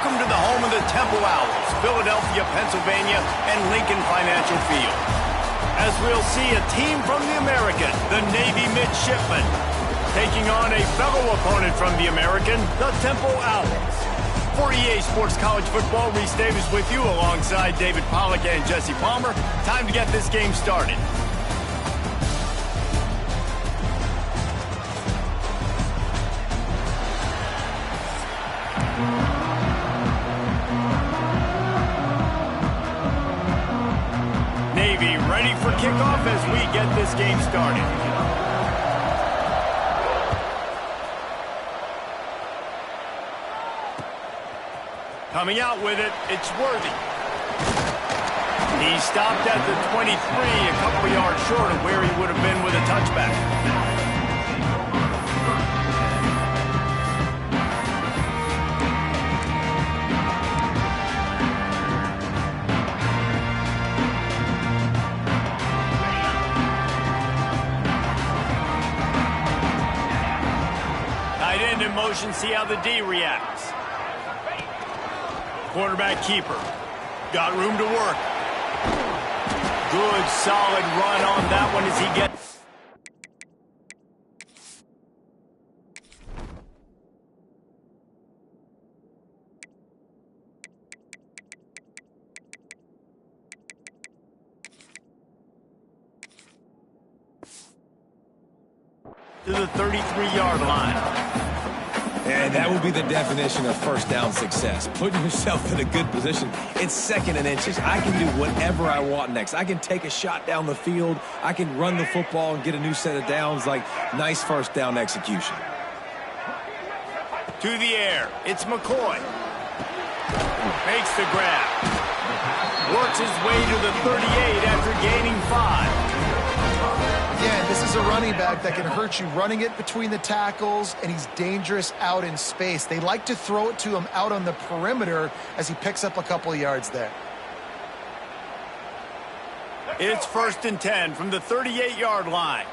Welcome to the home of the Temple Owls, Philadelphia, Pennsylvania, and Lincoln Financial Field. As we'll see a team from the American, the Navy Midshipmen, taking on a fellow opponent from the American, the Temple Owls. For EA Sports College Football, Reese Davis with you alongside David Pollack and Jesse Palmer. Time to get this game started. Navy ready for kickoff as we get this game started. Coming out with it, it's Worthy. He stopped at the 23, a couple yards short of where he would have been with a touchback. Tight end in motion, see how the D reacts. Quarterback keeper. Got room to work. Good, solid run on that one as he gets... to the 33-yard line. And that would be the definition of first down success. Putting yourself in a good position. It's 2nd and inches. I can do whatever I want next. I can take a shot down the field. I can run the football and get a new set of downs. Like, nice first down execution. To the air. It's McCoy. Makes the grab. Works his way to the 38 after gaining 5. Again, this is a running back that can hurt you running it between the tackles, and he's dangerous out in space. They like to throw it to him out on the perimeter as he picks up a couple of yards there. It's 1st and 10 from the 38-yard line.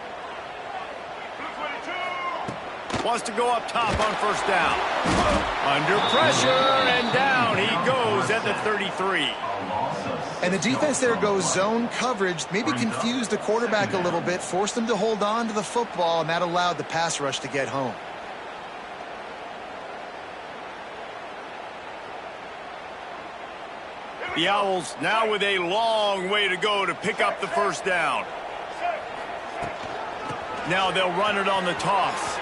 Wants to go up top on first down. Under pressure, and down he goes at the 33. And the defense there goes zone coverage, maybe confused the quarterback a little bit, forced him to hold on to the football, and that allowed the pass rush to get home. The Owls now with a long way to go to pick up the first down. Now they'll run it on the toss.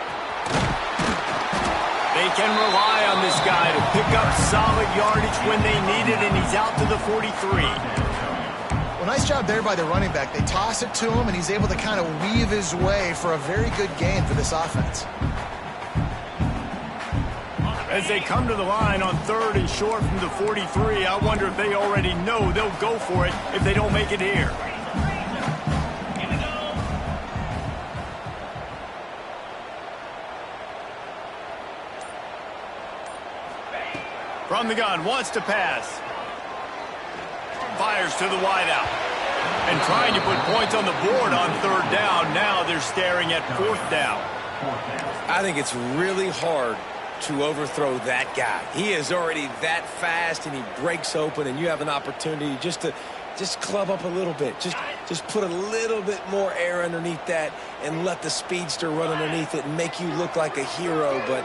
They can rely on this guy to pick up solid yardage when they need it, and he's out to the 43. Well, nice job there by the running back. They toss it to him, and he's able to kind of weave his way for a very good gain for this offense. As they come to the line on 3rd and short from the 43, I wonder if they already know they'll go for it if they don't make it here. From the gun, wants to pass. Fires to the wideout. And trying to put points on the board on 3rd down. Now they're staring at 4th down. I think it's really hard to overthrow that guy. He is already that fast, and he breaks open, and you have an opportunity just to club up a little bit. Just put a little bit more air underneath that and let the speedster run underneath it and make you look like a hero. But,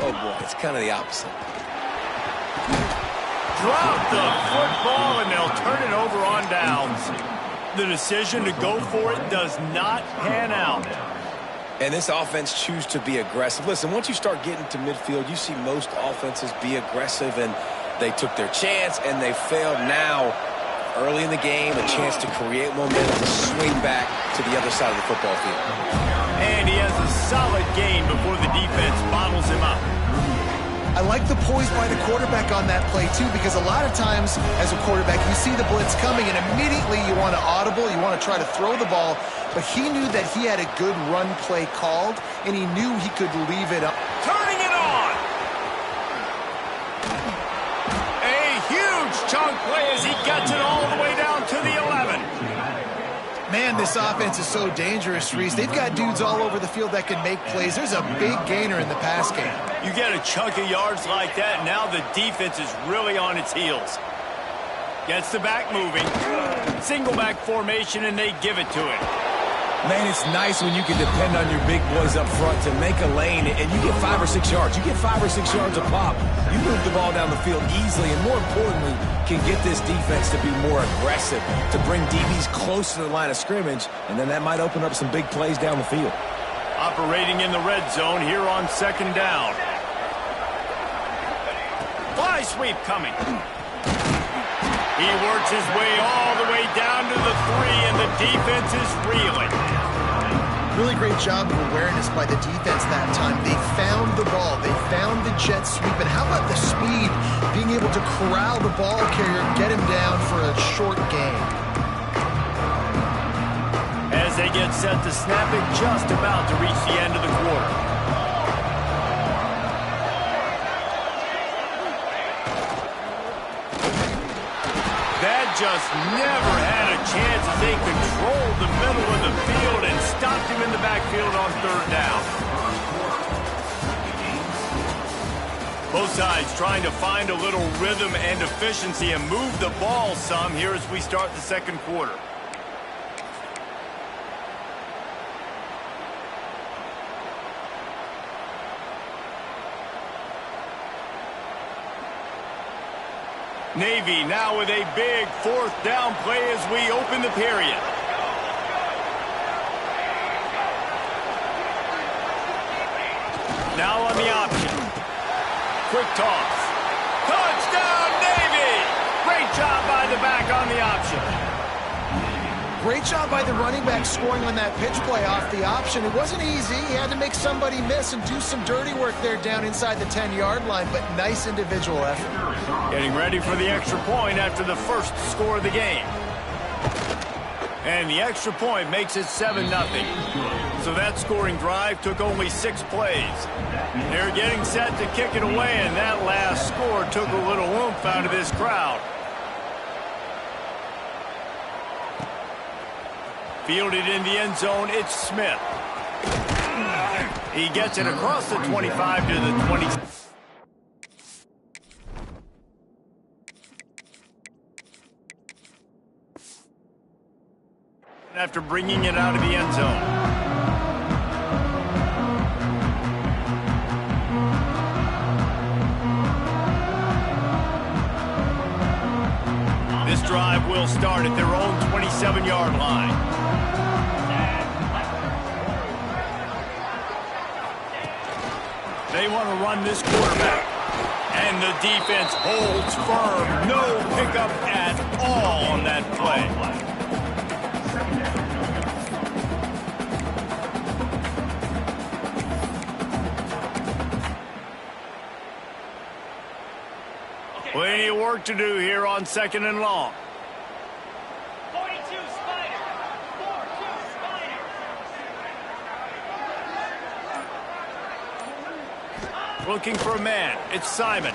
oh, boy, it's kind of the opposite. Drop the football, and they'll turn it over on downs. The decision to go for it does not pan out. And this offense chooses to be aggressive. Listen, once you start getting to midfield, you see most offenses be aggressive, and they took their chance, and they failed. Now, early in the game, a chance to create momentum to swing back to the other side of the football field. And he has a solid gain before the defense bottles him up. I like the poise by the quarterback on that play, too, because a lot of times as a quarterback, you see the blitz coming, and immediately you want to audible, you want to try to throw the ball, but he knew that he had a good run play called, and he knew he could leave it up. Turning it on! A huge chunk play as he gets it all the way down to the 11. Man, Man, this offense is so dangerous, Reese. They've got dudes all over the field that can make plays. There's a big gainer in the pass game. You get a chunk of yards like that, now the defense is really on its heels. Gets the back moving. Single back formation, and they give it to him. Man, it's nice when you can depend on your big boys up front to make a lane, and you get 5 or 6 yards. You get 5 or 6 yards a pop. You move the ball down the field easily, and more importantly, can get this defense to be more aggressive, to bring DBs close to the line of scrimmage, and then that might open up some big plays down the field. Operating in the red zone here on 2nd down. Fly sweep coming. He works his way all the way down to the 3, and the defense is reeling. Really great job of awareness by the defense that time. They found the ball. They found the jet sweep. And how about the speed? Being able to corral the ball carrier and get him down for a short gain. As they get set to snap it, just about to reach the end of the quarter. That just never had a chance as they controlled the middle of the field and stopped him in the backfield on 3rd down. Both sides trying to find a little rhythm and efficiency and move the ball some here as we start the 2nd quarter. Navy now with a big 4th down play as we open the period. Now on the option. Quick toss. Touchdown, Navy! Great job by the back on the option. Great job by the running back scoring on that pitch play off the option. It wasn't easy. He had to make somebody miss and do some dirty work there down inside the 10-yard line, but nice individual effort. Getting ready for the extra point after the first score of the game. And the extra point makes it 7-0. So that scoring drive took only 6 plays. They're getting set to kick it away, and that last score took a little oomph out of this crowd. Fielded in the end zone, it's Smith. He gets it across the 25 to the 20. After bringing it out of the end zone. This drive will start at their own 27-yard line. They want to run this quarterback. And the defense holds firm. No pickup at all on that play. Plenty of work to do here on 2nd and long. 42 Spider. 4-2 Spider. Looking for a man. It's Simon.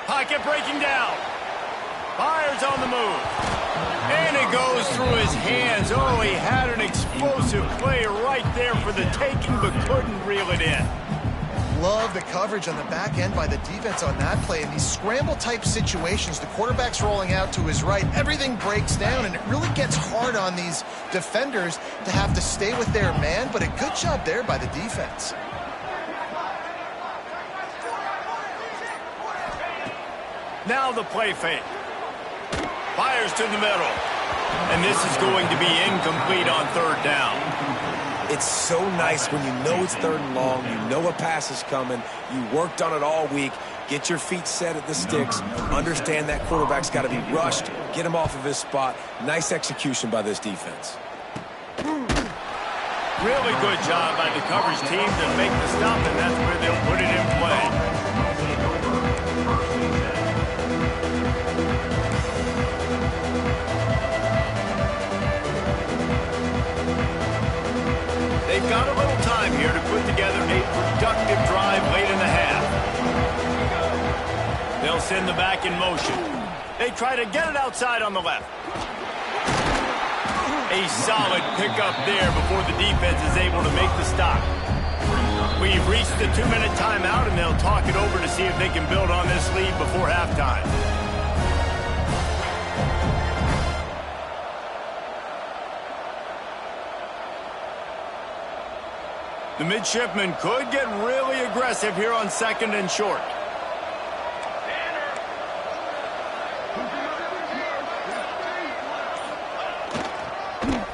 Pocket breaking down. Fires on the move. And it goes through his hands. Oh, he had an explosive play right there for the taking, but couldn't reel it in. Love the coverage on the back end by the defense on that play. In these scramble-type situations, the quarterback's rolling out to his right. Everything breaks down, and it really gets hard on these defenders to have to stay with their man, but a good job there by the defense. Now the play fake. Fires to the middle. And this is going to be incomplete on 3rd down. It's so nice when you know it's 3rd and long, you know a pass is coming, you worked on it all week, get your feet set at the sticks, understand that quarterback's got to be rushed, get him off of his spot. Nice execution by this defense. Really good job by the coverage team to make the stop, and that's where they'll put it in play. They've got a little time here to put together a productive drive late in the half. They'll send the back in motion. They try to get it outside on the left. A solid pickup there before the defense is able to make the stop. We've reached the 2-minute timeout, and they'll talk it over to see if they can build on this lead before halftime. The midshipmen could get really aggressive here on 2nd and short.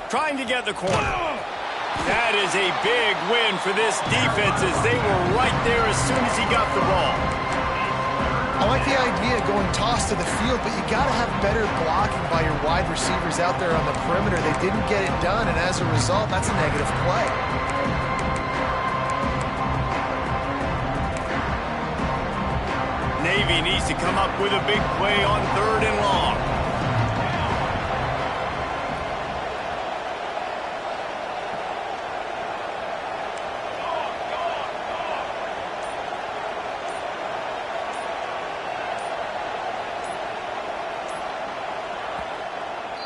Trying to get the corner. That is a big win for this defense as they were right there as soon as he got the ball. I like the idea of going toss to the field, but you got to have better blocking by your wide receivers out there on the perimeter. They didn't get it done, and as a result, that's a negative play. Navy needs to come up with a big play on 3rd and long.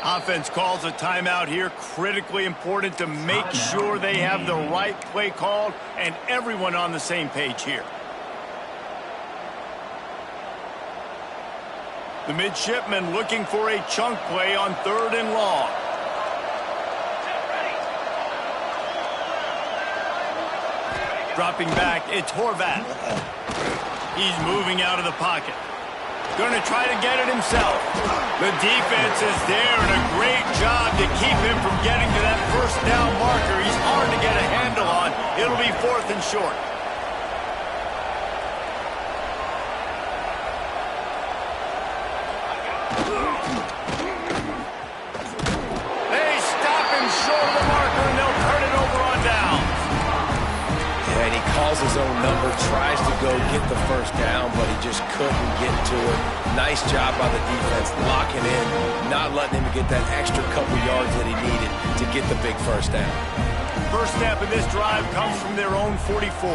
Offense calls a timeout here. Critically important to make sure they have the right play called and everyone on the same page here. The midshipmen looking for a chunk play on 3rd and long. Dropping back, it's Horvath. He's moving out of the pocket. Going to try to get it himself. The defense is there, and a great job to keep him from getting to that 1st down marker. He's hard to get a handle on. It'll be 4th and short. They stop him short of the marker, and they'll turn it over on down. Yeah, and he calls his own number, tries to go get the 1st down, but he just couldn't get to it. Nice job by the defense, locking in, not letting him get that extra couple yards that he needed to get the big 1st down. First snap of this drive comes from their own 44.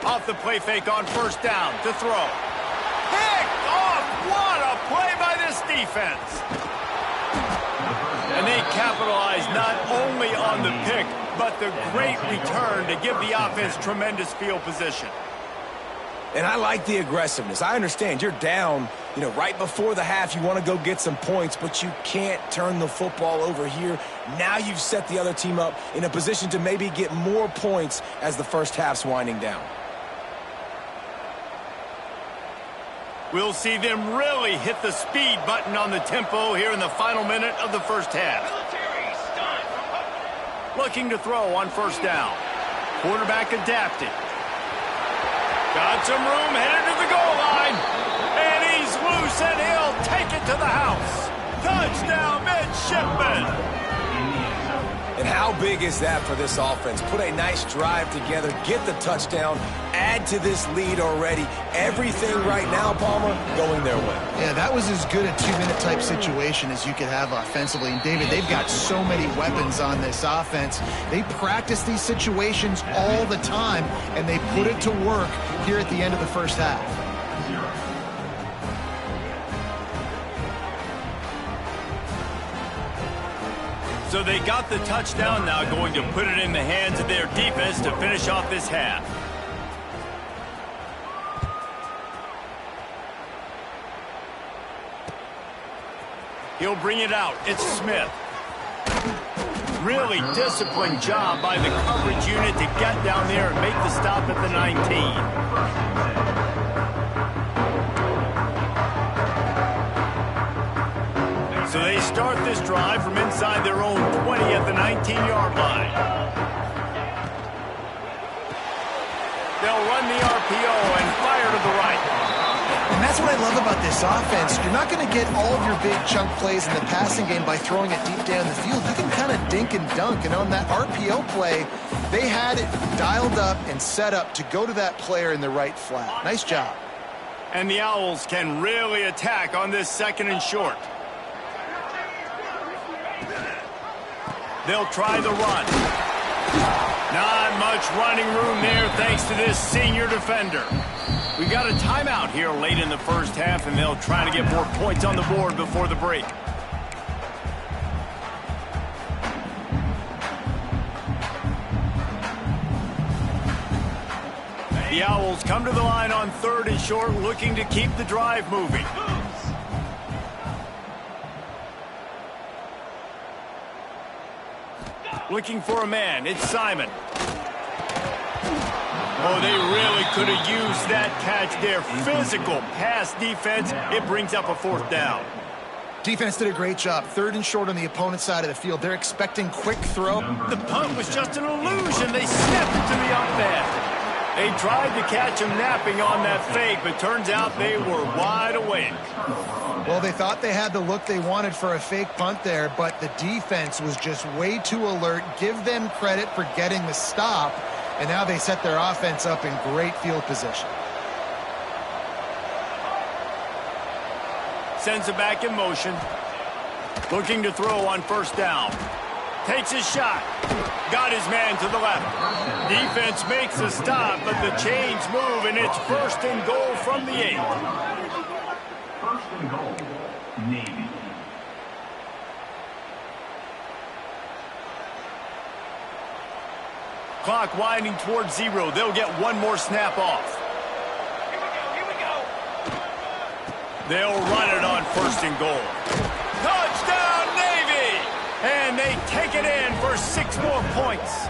Off the play fake on 1st down to throw. Picked off! What a play by this defense! And they capitalize not only on the pick, but the great return to give the offense tremendous field position. And I like the aggressiveness. I understand you're down, right before the half. You want to go get some points, but you can't turn the football over here. Now you've set the other team up in a position to maybe get more points as the 1st half's winding down. We'll see them really hit the speed button on the tempo here in the final minute of the 1st half. Looking to throw on 1st down. Quarterback adapted. Got some room, headed to the goal line. And he's loose, and he'll take it to the house. Touchdown, midshipmen. And how big is that for this offense? Put a nice drive together, get the touchdown, add to this lead already. Everything right now, Palmer, going their way. Yeah, that was as good a 2-minute type situation as you could have offensively. And, David, they've got so many weapons on this offense. They practice these situations all the time, and they put it to work here at the end of the 1st half. So they got the touchdown, now going to put it in the hands of their defense to finish off this half. He'll bring it out. It's Smith. Really disciplined job by the coverage unit to get down there and make the stop at the 19. So they start this drive from inside their own 20 at the 19-yard line. They'll run the RPO and fire to the right. And that's what I love about this offense. You're not going to get all of your big chunk plays in the passing game by throwing it deep down the field. You can kind of dink and dunk. And on that RPO play, they had it dialed up and set up to go to that player in the right flat. Nice job. And the Owls can really attack on this 2nd and short. They'll try the run. Not much running room there thanks to this senior defender. We got a timeout here late in the first half, and they'll try to get more points on the board before the break. The Owls come to the line on 3rd and short, looking to keep the drive moving. Looking for a man. It's Simon. Oh, they really could have used that catch there. Physical pass defense. It brings up a 4th down. Defense did a great job. 3rd and short on the opponent's side of the field. They're expecting quick throw. The punt was just an illusion. They snapped it to the up end. They tried to catch him napping on that fake, but turns out they were wide awake. Well, they thought they had the look they wanted for a fake punt there, but the defense was just way too alert. Give them credit for getting the stop, and now they set their offense up in great field position. Sends it back in motion. Looking to throw on 1st down. Takes his shot. Got his man to the left. Defense makes a stop, but the chains move, and it's 1st and goal from the 8. 1st and goal, Navy. Clock winding towards 0. They'll get one more snap off. Here we go. They'll run it on 1st and goal. Touchdown, Navy! And they take it in for 6 more points.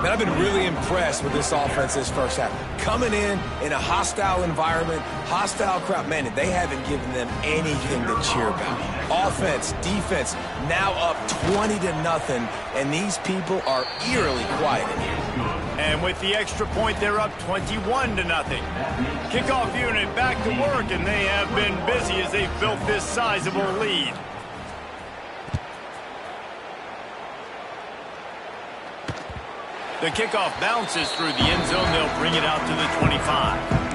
Man, I've been really impressed with this offense this first half. Coming in a hostile environment, hostile crowd. Man, they haven't given them anything to cheer about. Offense, defense, now up 20-0, and these people are eerily quiet in here. And with the extra point, they're up 21-0. Kickoff unit back to work, and they have been busy as they've built this sizable lead. The kickoff bounces through the end zone. They'll bring it out to the 25.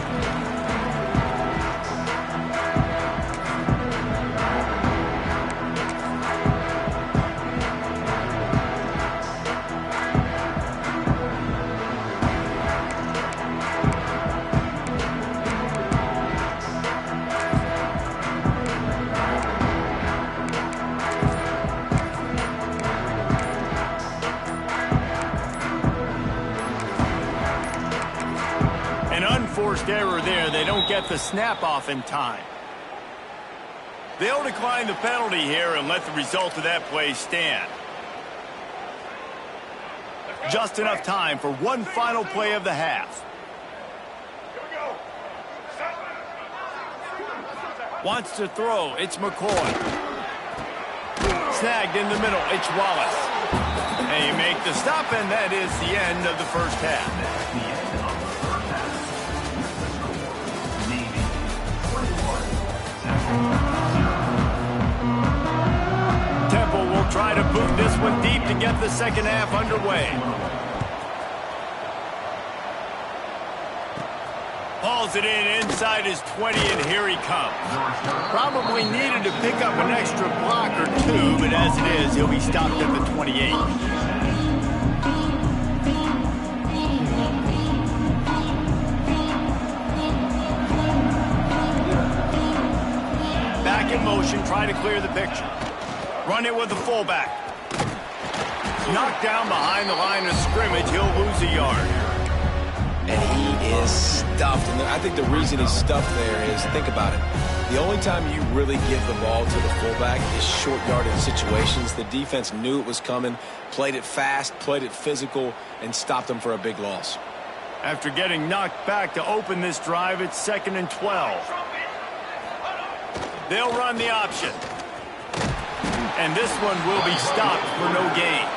Forced error there. They don't get the snap off in time. They'll decline the penalty here and let the result of that play stand. Just enough time for one final play of the half. Wants to throw. It's McCoy. Snagged in the middle. It's Wallace. They make the stop, and that is the end of the first half. Temple will try to boot this one deep to get the second half underway. Hauls it in inside his 20, and here he comes. Probably needed to pick up an extra block or 2, but as it is, he'll be stopped at the 28. Back in motion, try to clear the picture. Run it with the fullback. Knocked down behind the line of scrimmage. He'll lose a yard. And he is stuffed. And I think the reason he's stuffed there is, think about it. The only time you really give the ball to the fullback is short yardage situations. The defense knew it was coming, played it fast, played it physical, and stopped them for a big loss. After getting knocked back to open this drive, it's 2nd and 12. They'll run the option. And this one will be stopped for no gain.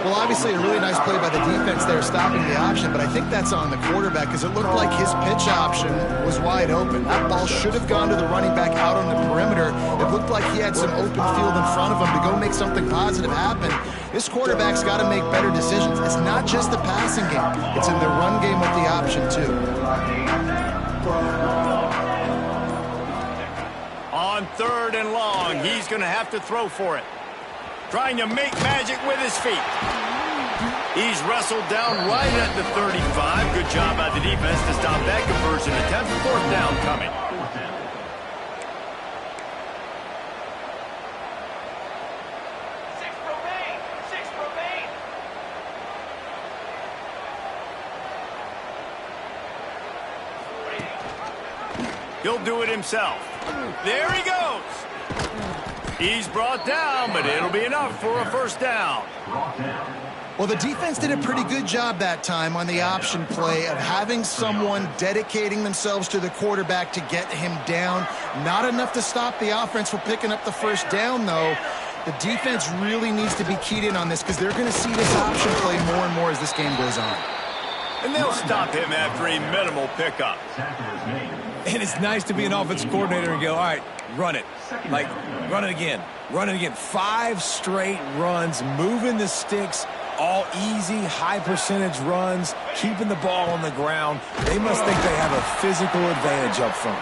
Well, obviously a really nice play by the defense there, stopping the option, but I think that's on the quarterback because it looked like his pitch option was wide open. That ball should have gone to the running back out on the perimeter. It looked like he had some open field in front of him to go make something positive happen. This quarterback's got to make better decisions. It's not just the passing game. It's in the run game with the option, too. On 3rd and long, he's going to have to throw for it. Trying to make magic with his feet. He's wrestled down right at the 35. Good job by the defense to stop that conversion attempt. Fourth down coming. Six remain. He'll do it himself. There he goes. He's brought down, but it'll be enough for a first down. Well, the defense did a pretty good job that time on the option play of having someone dedicating themselves to the quarterback to get him down. Not enough to stop the offense from picking up the first down, though. The defense really needs to be keyed in on this because they're going to see this option play more and more as this game goes on. And they'll stop him after a minimal pickup. And it's nice to be an offensive coordinator and go, all right, run it. Like, run it again. Run it again. 5 straight runs, moving the sticks, all easy, high percentage runs, keeping the ball on the ground. They must think they have a physical advantage up front.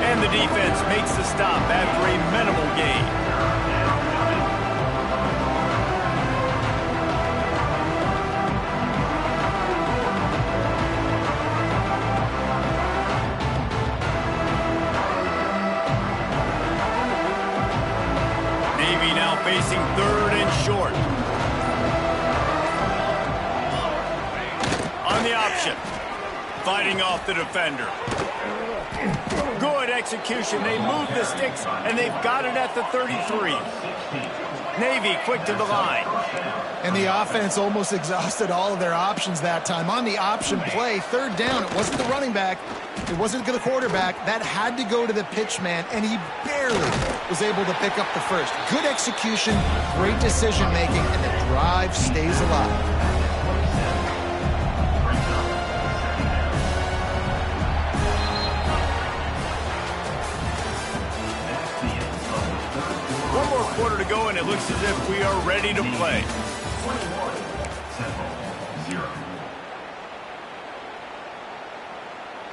And the defense makes the stop after a minimal gain. Navy now facing 3rd and short. On the option, fighting off the defender. Good execution. They move the sticks, and they've got it at the 33. Navy quick to the line. And the offense almost exhausted all of their options that time. On the option play, 3rd down, it wasn't the running back, it wasn't the quarterback. That had to go to the pitch man, and he barely was able to pick up the first. Good execution, great decision-making, and the drive stays alive. One more quarter to go, and it looks as if we are ready to play.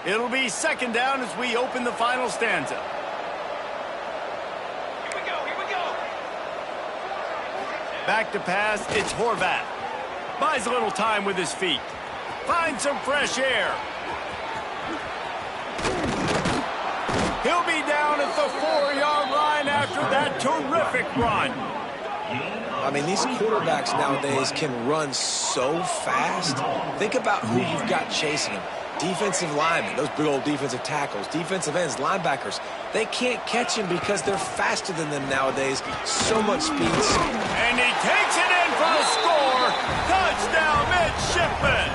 It'll be 2nd down as we open the final stanza. Here we go. Back to pass, it's Horvath. Buys a little time with his feet. Finds some fresh air. He'll be down at the 4-yard line after that terrific run. I mean, these quarterbacks nowadays can run so fast. Think about who you've got chasing him. Defensive linemen, those big old defensive tackles, defensive ends, linebackers. They can't catch him because they're faster than them nowadays. So much speed. And he takes it in for the score. Touchdown, Midshipman.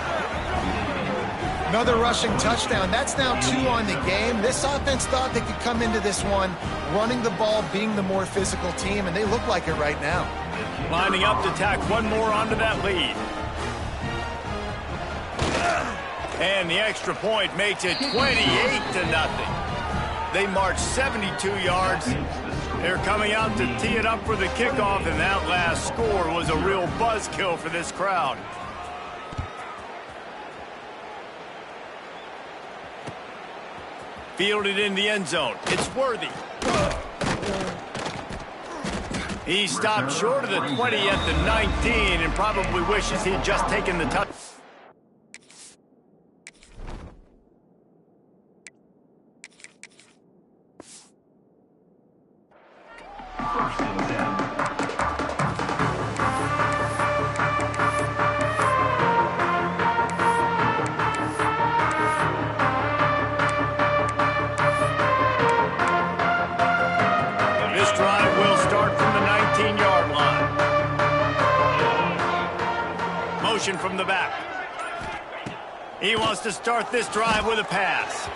Another rushing touchdown. That's now 2 on the game. This offense thought they could come into this one running the ball, being the more physical team, and they look like it right now. Lining up to tack one more onto that lead. And the extra point makes it 28-0. They march 72 yards. They're coming out to tee it up for the kickoff, and that last score was a real buzzkill for this crowd. Fielded in the end zone. It's Worthy. He stopped short of the 20 at the 19 and probably wishes he'd just taken the touch. From the back. He wants to start this drive with a pass.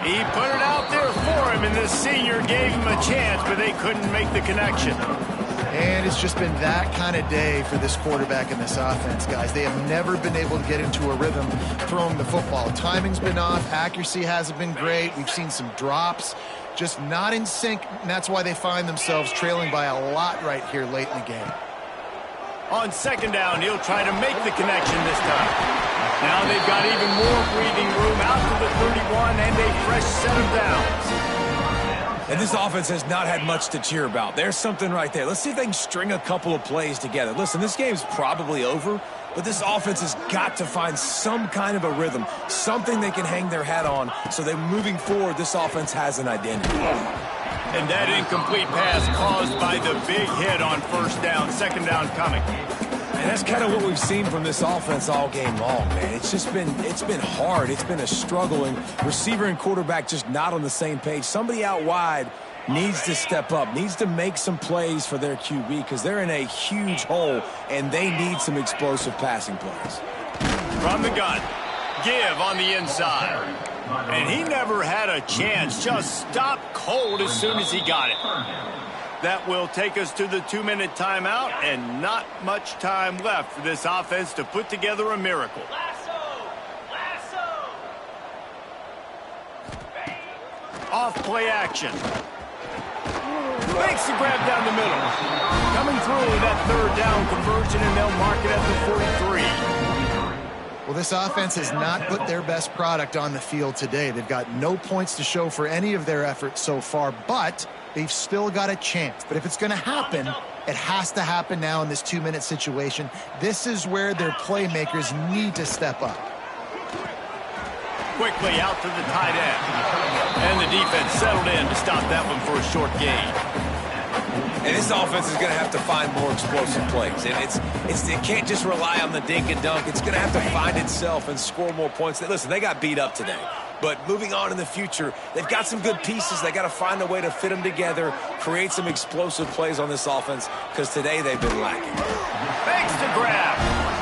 He put it out there for him, and the senior gave him a chance, but they couldn't make the connection. And it's just been that kind of day for this quarterback and this offense, guys. They have never been able to get into a rhythm throwing the football. Timing's been off. Accuracy hasn't been great. We've seen some drops. Just not in sync, and that's why they find themselves trailing by a lot right here late in the game. On 2nd down, he'll try to make the connection this time. Now they've got even more breathing room out to the 31 and a fresh set of downs. And this offense has not had much to cheer about. There's something right there. Let's see if they can string a couple of plays together. Listen, this game's probably over, but this offense has got to find some kind of a rhythm, something they can hang their hat on so that moving forward, this offense has an identity. And that incomplete pass caused by the big hit on first down, second down coming. And that's kind of what we've seen from this offense all game long, man. It's been hard. It's been a struggle, and receiver and quarterback just not on the same page. Somebody out wide needs to step up, needs to make some plays for their QB because they're in a huge hole, and they need some explosive passing plays. From the gun, give on the inside. And he never had a chance, just stopped cold as soon as he got it. That will take us to the 2-minute timeout, and not much time left for this offense to put together a miracle. Off play action. Makes the grab down the middle. Coming through with that third down conversion, and they'll mark it at the 43. Well, this offense has not put their best product on the field today. They've got no points to show for any of their efforts so far, but they've still got a chance. But if it's going to happen, it has to happen now in this 2-minute situation. This is where their playmakers need to step up. Quickly out to the tight end. And the defense settled in to stop that one for a short gain. And this offense is going to have to find more explosive plays. And it can't just rely on the dink and dunk. It's going to have to find itself and score more points. Listen, they got beat up today. But moving on in the future, they've got some good pieces. They got to find a way to fit them together, create some explosive plays on this offense, because today they've been lacking. Thanks to grab.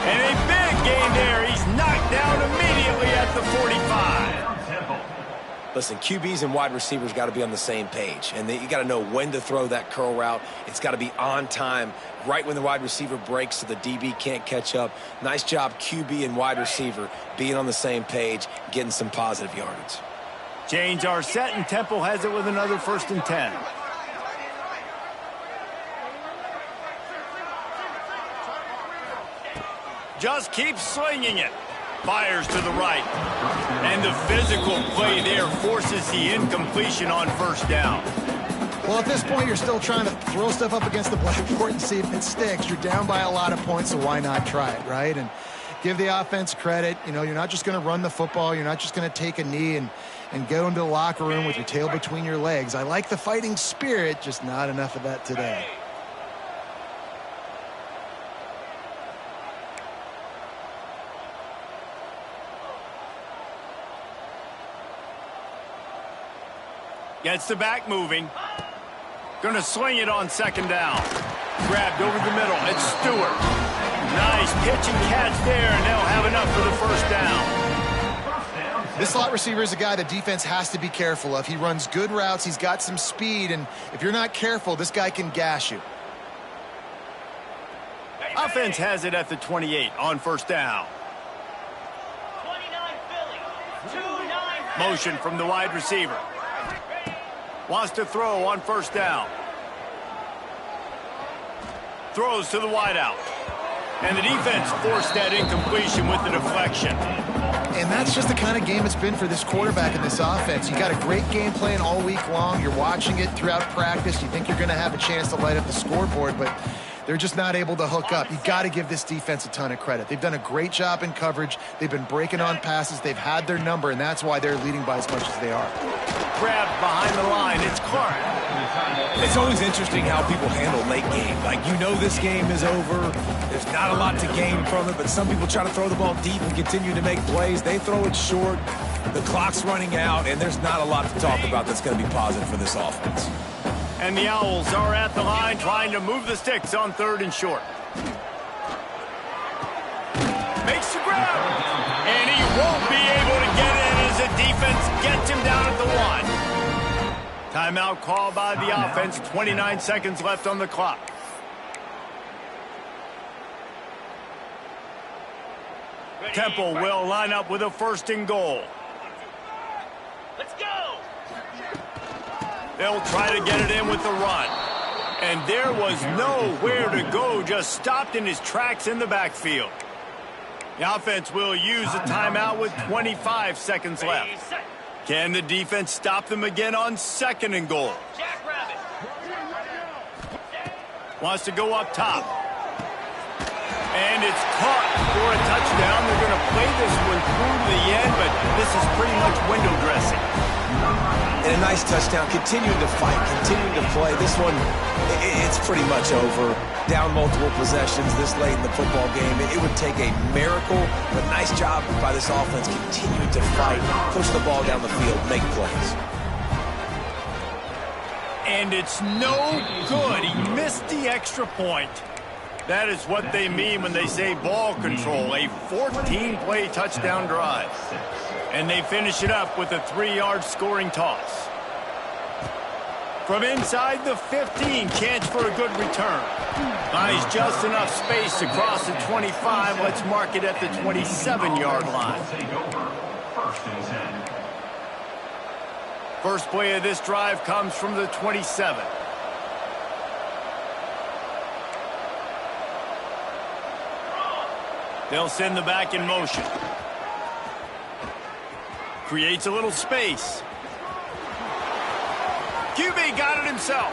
And a big gain there. He's knocked down immediately at the 45. Listen, QBs and wide receivers got to be on the same page. And you got to know when to throw that curl route. It's got to be on time, right when the wide receiver breaks so the DB can't catch up. Nice job, QB and wide receiver, being on the same page, getting some positive yardage. Change our set, and Temple has it with another 1st and 10. Just keep slinging it. Fires to the right. And the physical play there forces the incompletion on first down. Well, at this point, you're still trying to throw stuff up against the blackboard and see if it sticks. You're down by a lot of points, so why not try it, right? And give the offense credit. You know, you're not just going to run the football. You're not just going to take a knee and go into the locker room with your tail between your legs. I like the fighting spirit, just not enough of that today. Gets the back moving. Going to swing it on second down. Grabbed over the middle. It's Stewart. Nice pitch and catch there, and they'll have enough for the first down. This slot receiver is a guy the defense has to be careful of. He runs good routes. He's got some speed, and if you're not careful, this guy can gash you. Offense has it at the 28 on first down. 29 Philly. 2-9. Motion from the wide receiver. Wants to throw on first down. Throws to the wideout. And the defense forced that incompletion with the deflection. And that's just the kind of game it's been for this quarterback in this offense. You got a great game plan all week long. You're watching it throughout practice. You think you're going to have a chance to light up the scoreboard, but they're just not able to hook up. You got to give this defense a ton of credit. They've done a great job in coverage. They've been breaking on passes. They've had their number, and that's why they're leading by as much as they are. Grabbed behind the line. It's Clark. It's always interesting how people handle late game. Like, you know this game is over. There's not a lot to gain from it, but some people try to throw the ball deep and continue to make plays. They throw it short. The clock's running out, and there's not a lot to talk about that's going to be positive for this offense. And the Owls are at the line trying to move the sticks on 3rd and short. Makes the grab. And he won't be able to get in as the defense gets him down at the 1. Timeout called by the offense. 29 seconds left on the clock. Temple will line up with a 1st and goal. Let's go. They'll try to get it in with the run. And there was nowhere to go, just stopped in his tracks in the backfield. The offense will use a timeout with 25 seconds left. Can the defense stop them again on 2nd and goal? Jackrabbit. Wants to go up top. And it's caught for a touchdown. They're going to play this one through to the end, but this is pretty much window dressing. And a nice touchdown. Continuing to fight, continuing to play. This one, it's pretty much over. Down multiple possessions this late in the football game. It would take a miracle, but nice job by this offense continuing to fight, push the ball down the field, make plays. And it's no good. He missed the extra point. That is what they mean when they say ball control, a 14-play touchdown drive. And they finish it up with a 3-yard scoring toss. From inside the 15, chance for a good return. Buys just enough space to cross the 25. Let's mark it at the 27-yard line. Take over. 1st and 10. First play of this drive comes from the 27. They'll send the back in motion. Creates a little space. QB got it himself.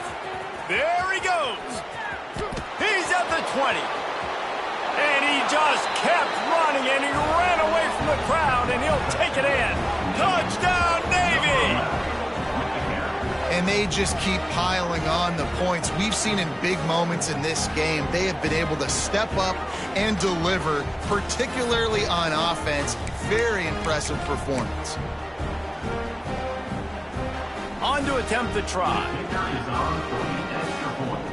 There he goes. He's at the 20. And he just kept running, and he ran away from the crowd, and he'll take it in. Touchdown, Navy! And they just keep piling on the points. We've seen in big moments in this game, they have been able to step up and deliver, particularly on offense. Very impressive performance. On to attempt the try. Kicker is on for the extra point.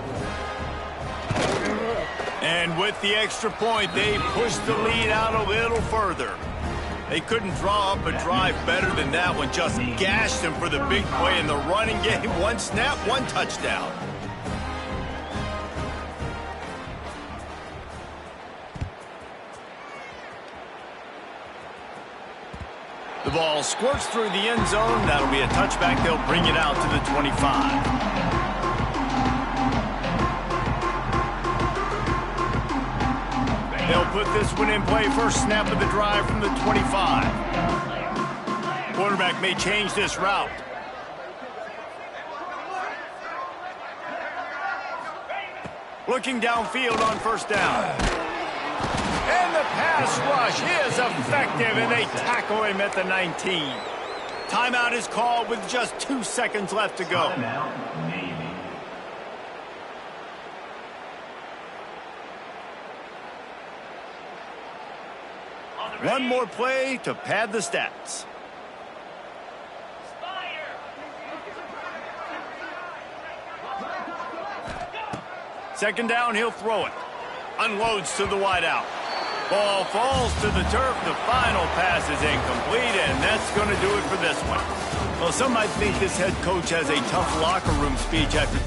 And with the extra point, they push the lead out a little further. They couldn't draw up a drive better than that one. Just gashed them for the big play in the running game. 1 snap, 1 touchdown. The ball squirts through the end zone. That'll be a touchback. They'll bring it out to the 25. They'll put this one in play. First snap of the drive from the 25. Quarterback may change this route. Looking downfield on 1st down. And the pass rush is effective, and they tackle him at the 19. Timeout is called with just 2 seconds left to go. Timeout, Navy. One more play to pad the stats. Second down, he'll throw it. Unloads to the wideout. Ball falls to the turf. The final pass is incomplete, and that's going to do it for this one. Well, some might think this head coach has a tough locker room speech after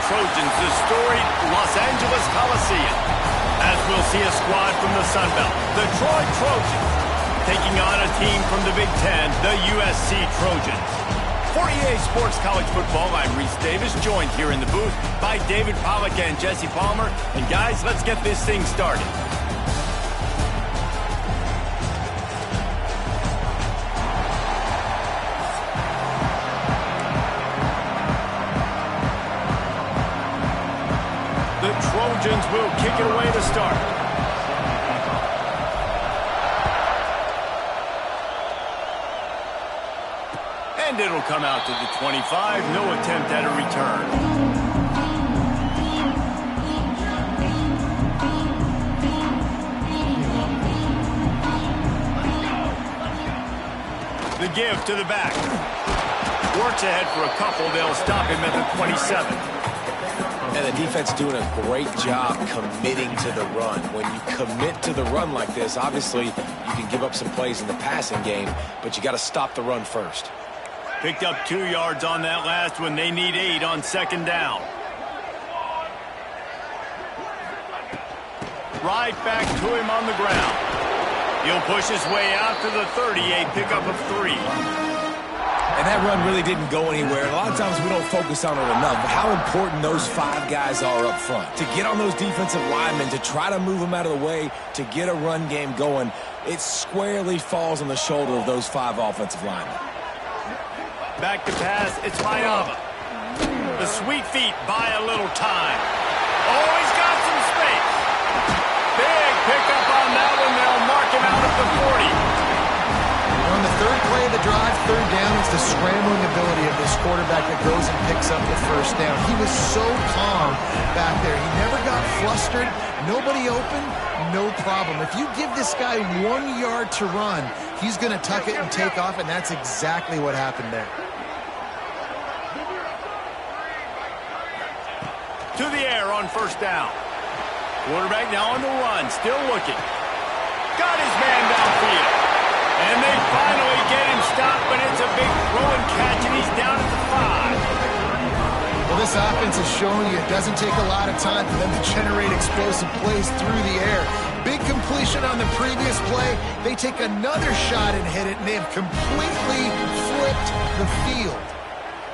Trojans, the storied Los Angeles Coliseum. As we'll see a squad from the Sun Belt, the Troy Trojans, taking on a team from the Big Ten, the USC Trojans. For EA Sports College Football, I'm Reese Davis, joined here in the booth by David Pollack and Jesse Palmer. And guys, let's get this thing started. The Trojans will kick it away to start. And it'll come out to the 25. No attempt at a return. The give to the back. Works ahead for a couple. They'll stop him at the 27. And the defense doing a great job committing to the run. When you commit to the run like this, obviously you can give up some plays in the passing game, but you got to stop the run first. Picked up 2 yards on that last one. They need 8 on second down. Right back to him on the ground. He'll push his way out to the 38, pickup of 3. And that run really didn't go anywhere. A lot of times we don't focus on it enough, but how important those 5 guys are up front. To get on those defensive linemen, to try to move them out of the way, to get a run game going, it squarely falls on the shoulder of those 5 offensive linemen. Back to pass, it's Mayava. The sweet feet buy a little time. Oh, he's got some space. Big pickup on that one. They'll mark him out at the 40. On the third play of the drive, third down, it's the scrambling ability of this quarterback that goes and picks up the first down. He was so calm back there. He never got flustered. Nobody open, no problem. If you give this guy 1 yard to run, he's going to tuck it and take off, and that's exactly what happened there. To the air on first down. Quarterback now on the run, still looking. Got his man downfield. And they finally get him stopped, but it's a big throw and catch, and he's down at the 5. Well, this offense is showing you it doesn't take a lot of time for them to generate explosive plays through the air. Big completion on the previous play. They take another shot and hit it, and they have completely flipped the field.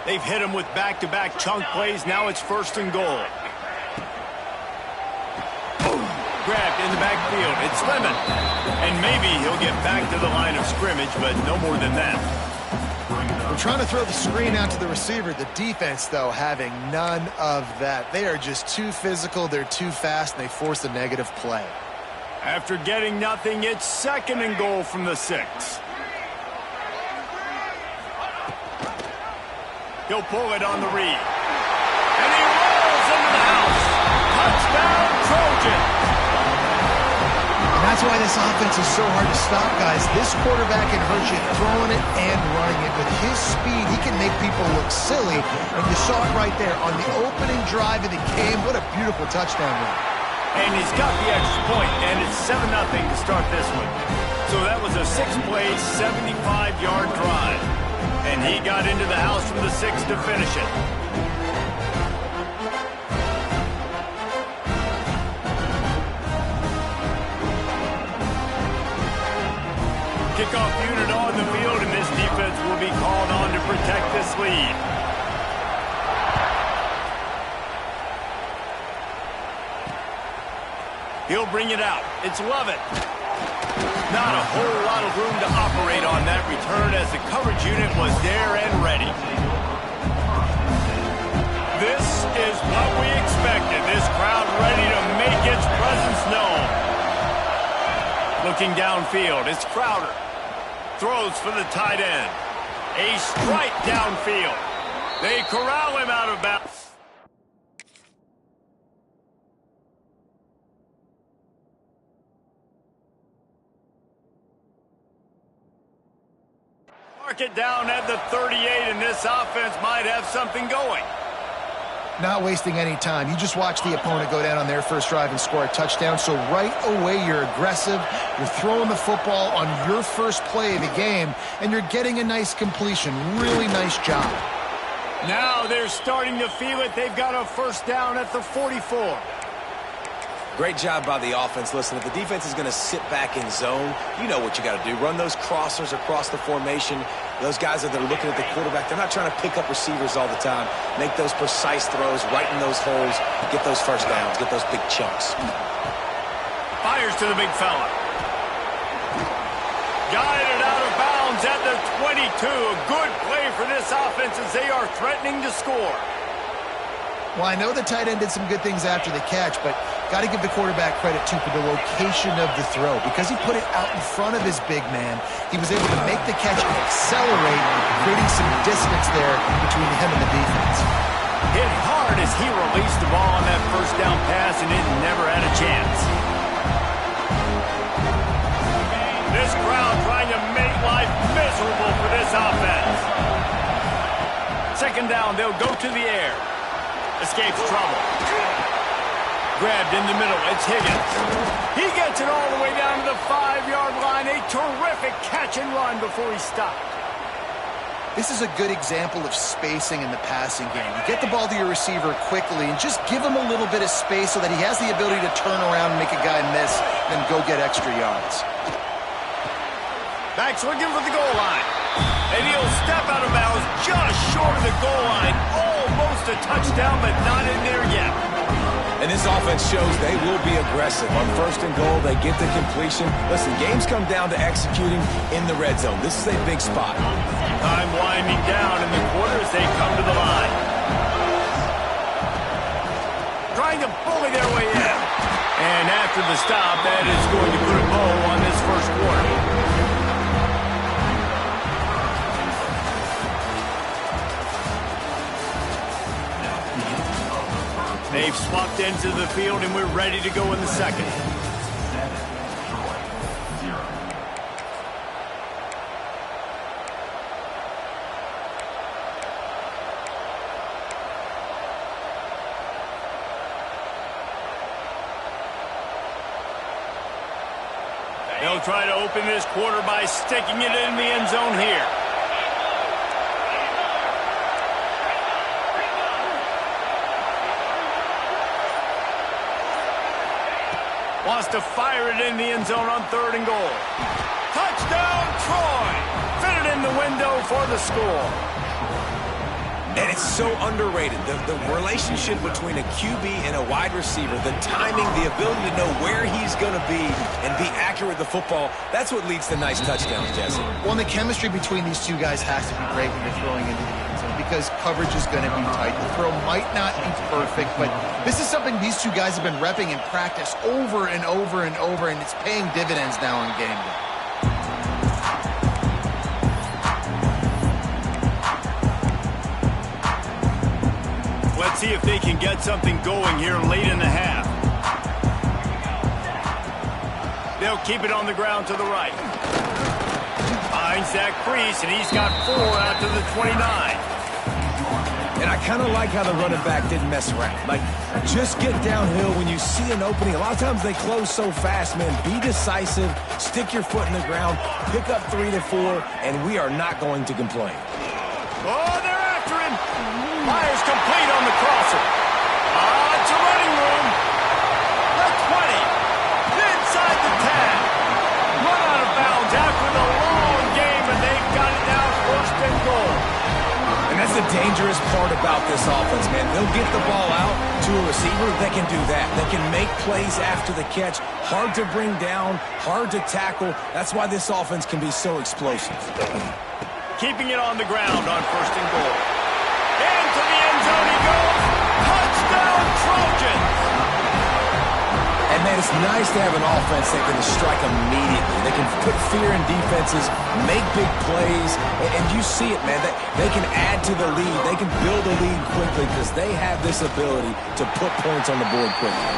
They've hit him with back-to-back chunk plays. Now it's first and goal. Grabbed in the backfield. It's Lemon. And maybe he'll get back to the line of scrimmage, but no more than that. We're trying to throw the screen out to the receiver. The defense, though, having none of that. They are just too physical. They're too fast, and they force a negative play. After getting nothing, it's second and goal from the 6. He'll pull it on the read. And he rolls into the house. Touchdown, Trojan. And that's why this offense is so hard to stop, guys. This quarterback can hurt you throwing it and running it. With his speed, he can make people look silly. And you saw it right there on the opening drive of the game. What a beautiful touchdown run. And he's got the extra point, and it's 7-0 to start this one. So that was a 6-play, 75-yard drive. And he got into the house from the 6 to finish it. Kickoff unit on the field, and this defense will be called on to protect this lead. He'll bring it out. It's Lovett. Not a whole lot of room to operate on that return as the coverage unit was there and ready. This is what we expected. This crowd ready to make its presence known. Looking downfield, it's Crowder. Throws for the tight end. A strike downfield. They corral him out of bounds. Mark it down at the 38, and this offense might have something going. Not wasting any time. You just watch the opponent go down on their first drive and score a touchdown. So right away, you're aggressive. You're throwing the football on your first play of the game, and you're getting a nice completion. Really nice job. Now they're starting to feel it. They've got a first down at the 44. Great job by the offense. Listen, if the defense is going to sit back in zone, you know what you got to do. Run those crossers across the formation. Those guys that are looking at the quarterback, they're not trying to pick up receivers all the time. Make those precise throws, right in those holes, get those first downs, get those big chunks. Fires to the big fella. Guided out of bounds at the 22. A good play for this offense as they are threatening to score. Well, I know the tight end did some good things after the catch, but got to give the quarterback credit, too, for the location of the throw. Because he put it out in front of his big man, he was able to make the catch and accelerate, creating some distance there between him and the defense. Hit hard as he released the ball on that first down pass, and it never had a chance. This crowd trying to make life miserable for this offense. Second down, they'll go to the air. Escapes trouble. Grabbed in the middle. It's Higgins. He gets it all the way down to the 5-yard line. A terrific catch and run before he stopped. This is a good example of spacing in the passing game. You get the ball to your receiver quickly and just give him a little bit of space so that he has the ability to turn around and make a guy miss, then go get extra yards. Back's looking for the goal line. And he'll step out of bounds just short of the goal line. Almost a touchdown, but not in there yet. And this offense shows they will be aggressive. On first and goal, they get the completion. Listen, games come down to executing in the red zone. This is a big spot. Time winding down in the quarter as they come to the line. Trying to bully their way in. And after the stop, that is going to put a bow on this first quarter. They've swapped ends of the field, and we're ready to go in the second. They'll try to open this quarter by sticking it in the end zone here. Wants to fire it in the end zone on third and goal. Touchdown, Troy! Fitted in the window for the score. And it's so underrated. The relationship between a QB and a wide receiver, the timing, the ability to know where he's going to be and be accurate with the football, that's what leads to nice touchdowns, Jesse. Well, the chemistry between these two guys has to be great when you're throwing into the end zone because coverage is going to be tight. The throw might not be perfect, but this is something these two guys have been repping in practice over and over and over, and it's paying dividends now in game day. Let's see if they can get something going here late in the half. They'll keep it on the ground to the right. Finds Zach Priest, and he's got 4 out to the 29. And I kind of like how the running back didn't mess around. Like, just get downhill when you see an opening. A lot of times they close so fast, man. Be decisive, stick your foot in the ground, pick up 3 to 4, and we are not going to complain. Oh, they're after him. Fires complete on the crosser. It's a running room. The 20. Inside the 10. Run out of bounds after the long game, and they've got it now first and goal. And that's the dangerous part about this offense, man. They'll get the ball out to a receiver. They can do that. They can make plays after the catch. Hard to bring down, hard to tackle. That's why this offense can be so explosive. Keeping it on the ground on first and goal. Into the end zone he goes. Touchdown, Trojans! And, man, it's nice to have an offense that can strike immediately. They can put fear in defenses, make big plays, and you see it, man. They can add to the lead. They can build a lead quickly because they have this ability to put points on the board quickly.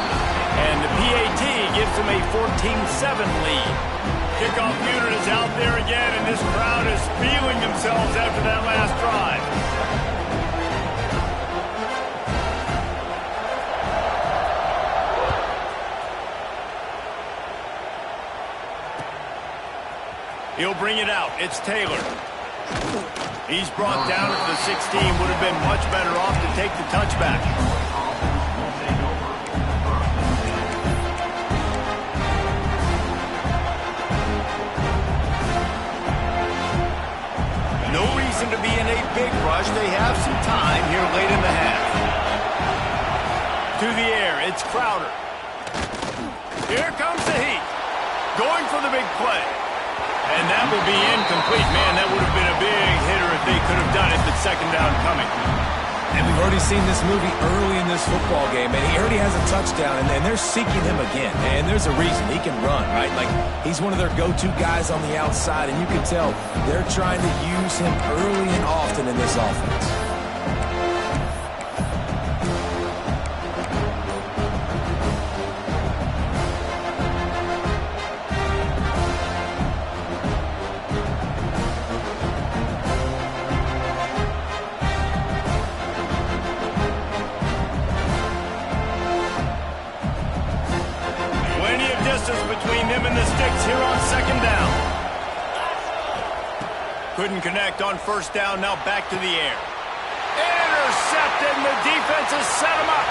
And the PAT gives them a 14-7 lead. Kickoff unit is out there again, and this crowd is feeling themselves after that last drive. He'll bring it out. It's Taylor. He's brought down at the 16. Would have been much better off to take the touchback. No reason to be in a big rush. They have some time here late in the half. To the air, it's Crowder. Here comes the heat. Going for the big play. And that will be incomplete. Man, that would have been a big hitter if they could have done it, but second down coming. And we've already seen this movie early in this football game, and he already has a touchdown, and they're seeking him again. And there's a reason. He can run, right? Like, he's one of their go-to guys on the outside, and you can tell they're trying to use him early and often in this offense. Between them and the sticks here on second down. Couldn't connect on first down. Now back to the air. Intercepted, and the defense has set him up.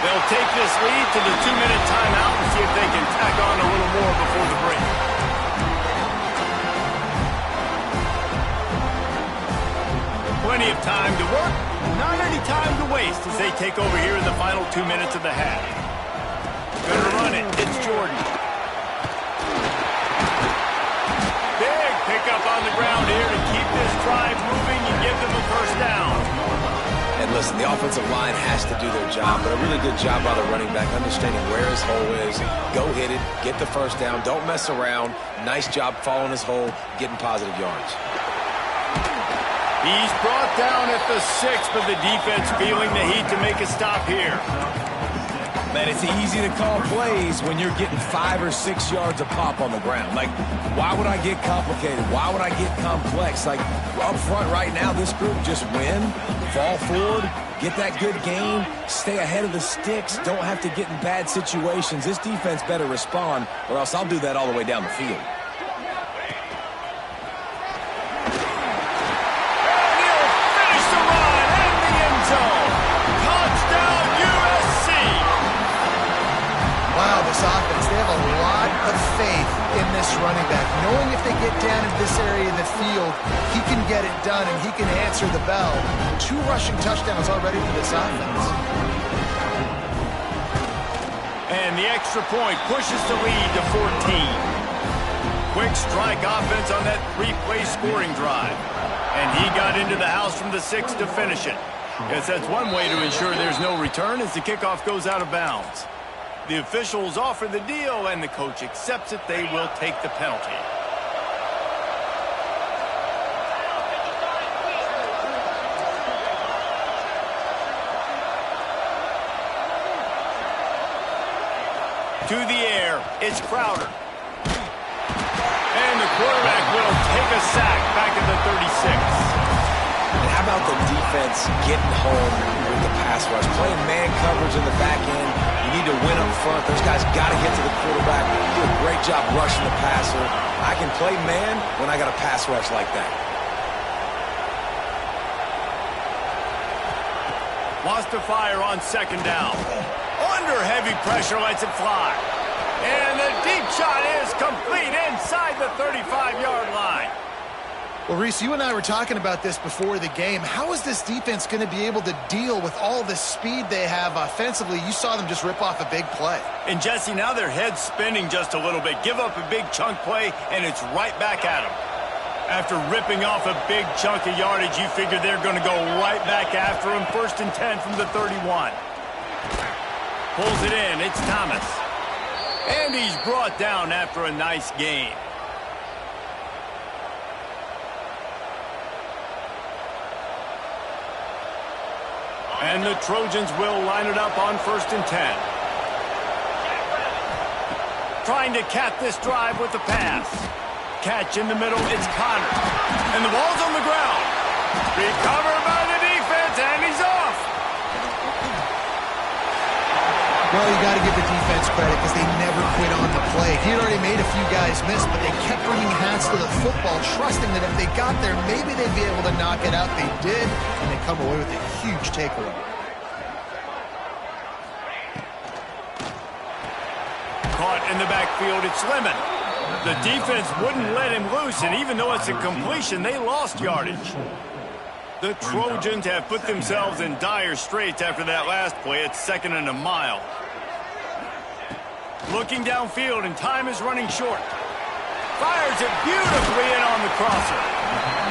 They'll take this lead to the 2-minute timeout and see if they can tack on a little more before the break. Plenty of time to work. Not any time to waste as they take over here in the final 2 minutes of the half. Gonna run it. It's Jordan. Big pickup on the ground here to keep this drive moving and give them a first down. And listen, the offensive line has to do their job, but a really good job by the running back understanding where his hole is. Go hit it, get the first down, don't mess around. Nice job following his hole, getting positive yards. He's brought down at the 6, but the defense feeling the heat to make a stop here. Man, it's easy to call plays when you're getting 5 or 6 yards a pop on the ground. Like, why would I get complicated? Why would I get complex? Like, up front right now, this group just win, fall forward, get that good gain, stay ahead of the sticks, don't have to get in bad situations. This defense better respond, or else I'll do that all the way down the field. Offense, they have a lot of faith in this running back, knowing if they get down in this area of the field, he can get it done and he can answer the bell. 2 rushing touchdowns already for this offense. And the extra point pushes the lead to 14. Quick strike offense on that 3-play scoring drive. And he got into the house from the 6 to finish it. Guess that's one way to ensure there's no return as the kickoff goes out of bounds. The officials offer the deal, and the coach accepts it. They will take the penalty. To the air, it's Crowder. And the quarterback will take a sack back at the 36. And how about the defense getting home with the pass rush? Playing man coverage in the back end. You need to win up front. Those guys got to get to the quarterback. Do a great job rushing the passer. I can play man when I got a pass rush like that. Wants to fire on second down. Under heavy pressure, lets it fly. And the deep shot is complete inside the 35-yard line. Well, Reese, you and I were talking about this before the game. How is this defense going to be able to deal with all the speed they have offensively? You saw them just rip off a big play. And, Jesse, now their head's spinning just a little bit. Give up a big chunk play, and it's right back at them. After ripping off a big chunk of yardage, you figure they're going to go right back after him. 1st and 10 from the 31. Pulls it in. It's Thomas. And he's brought down after a nice gain. And the Trojans will line it up on 1st and 10. Trying to cap this drive with the pass. Catch in the middle, it's Connor. And the ball's on the ground. Recovered by the defense, and he's off. Well, you got to give the defense credit because they never quit on the play. He had already made a few guys miss, but they kept bringing hats to the football, trusting that if they got there, maybe they'd be able to knock it out. They did, and they come away with a huge takeaway. Caught in the backfield, it's Lemon. The defense wouldn't let him loose, and even though it's a completion, they lost yardage. The Trojans have put themselves in dire straits after that last play. It's 2nd and a mile. Looking downfield, and time is running short. Fires it beautifully in on the crosser.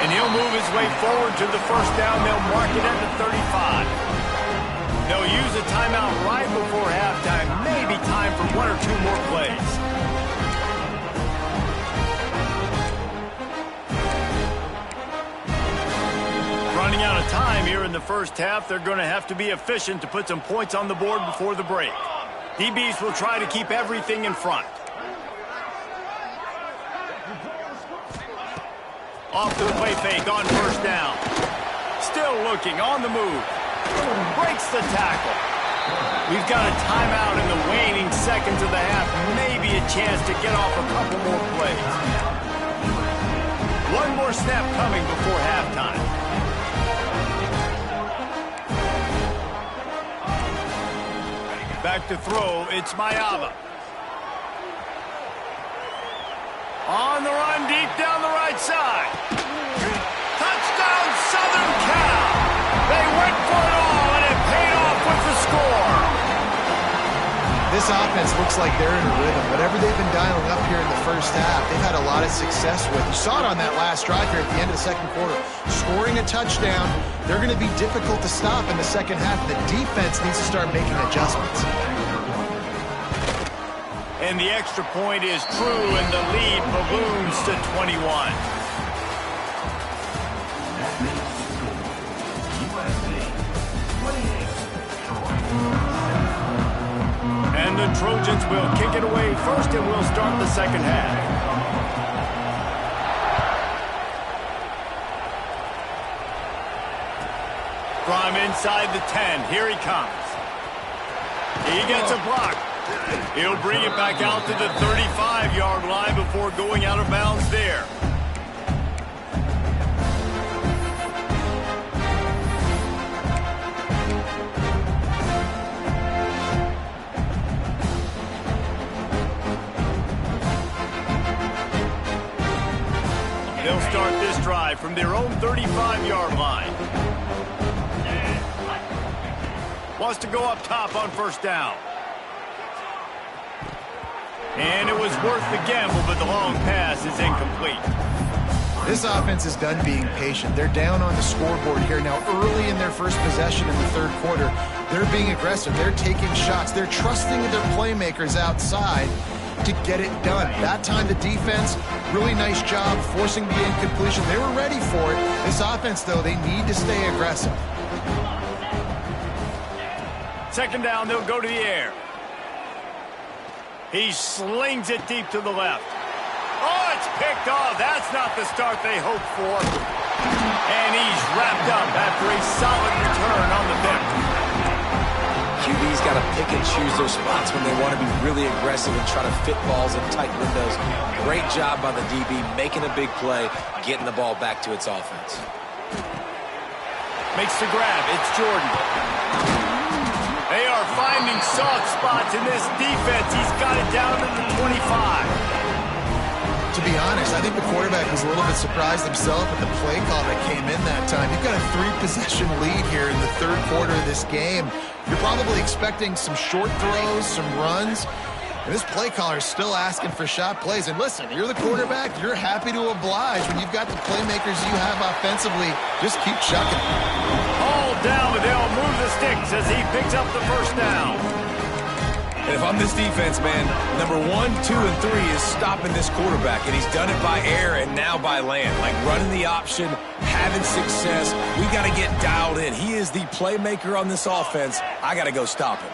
And he'll move his way forward to the first down. They'll mark it at the 35. They'll use a timeout right before halftime. Maybe time for 1 or 2 more plays. Running out of time here in the first half. They're going to have to be efficient to put some points on the board before the break. DBs will try to keep everything in front. Off to the play fake on first down. Still looking on the move. Breaks the tackle. We've got a timeout in the waning seconds of the half. Maybe a chance to get off a couple more plays. One more snap coming before halftime. Back to throw, it's Mayava. On the run, deep down the right side. Touchdown, Southern Cal! They went for it all, and it paid off with the score. This offense looks like they're in a rhythm. Whatever they've been dialing up here in the first half, they've had a lot of success with. You saw it on that last drive here at the end of the second quarter. Scoring a touchdown, they're going to be difficult to stop in the second half. The defense needs to start making adjustments. And the extra point is true, and the lead balloons to 21. And the Trojans will kick it away first, and we'll start the second half. From inside the 10, here he comes. He gets a block. He'll bring it back out to the 35-yard line before going out of bounds there. They'll start this drive from their own 35-yard line. Wants to go up top on first down. And it was worth the gamble, but the long pass is incomplete. This offense is done being patient. They're down on the scoreboard here now early in their first possession in the third quarter. They're being aggressive. They're taking shots. They're trusting their playmakers outside to get it done. That time the defense, really nice job forcing the incompletion. They were ready for it. This offense, though, they need to stay aggressive. Second down, they'll go to the air. He slings it deep to the left. Oh, it's picked off. That's not the start they hoped for. And he's wrapped up after a solid return on the pick. QB's got to pick and choose those spots when they want to be really aggressive and try to fit balls in tight windows. Great job by the DB, making a big play, getting the ball back to its offense. Makes the grab. It's Jordan. They are finding soft spots in this defense. He's got it down to the 25. To be honest, I think the quarterback was a little bit surprised himself with the play call that came in that time. You've got a 3-possession lead here in the third quarter of this game. You're probably expecting some short throws, some runs. And this play caller is still asking for shot plays. And listen, you're the quarterback. You're happy to oblige when you've got the playmakers you have offensively. Just keep chucking. All down, but they'll move the sticks as he picks up the first down. And if I'm this defense, man, number 1, 2, and 3 is stopping this quarterback. And he's done it by air and now by land. Like running the option, having success. We got to get dialed in. He is the playmaker on this offense. I got to go stop him.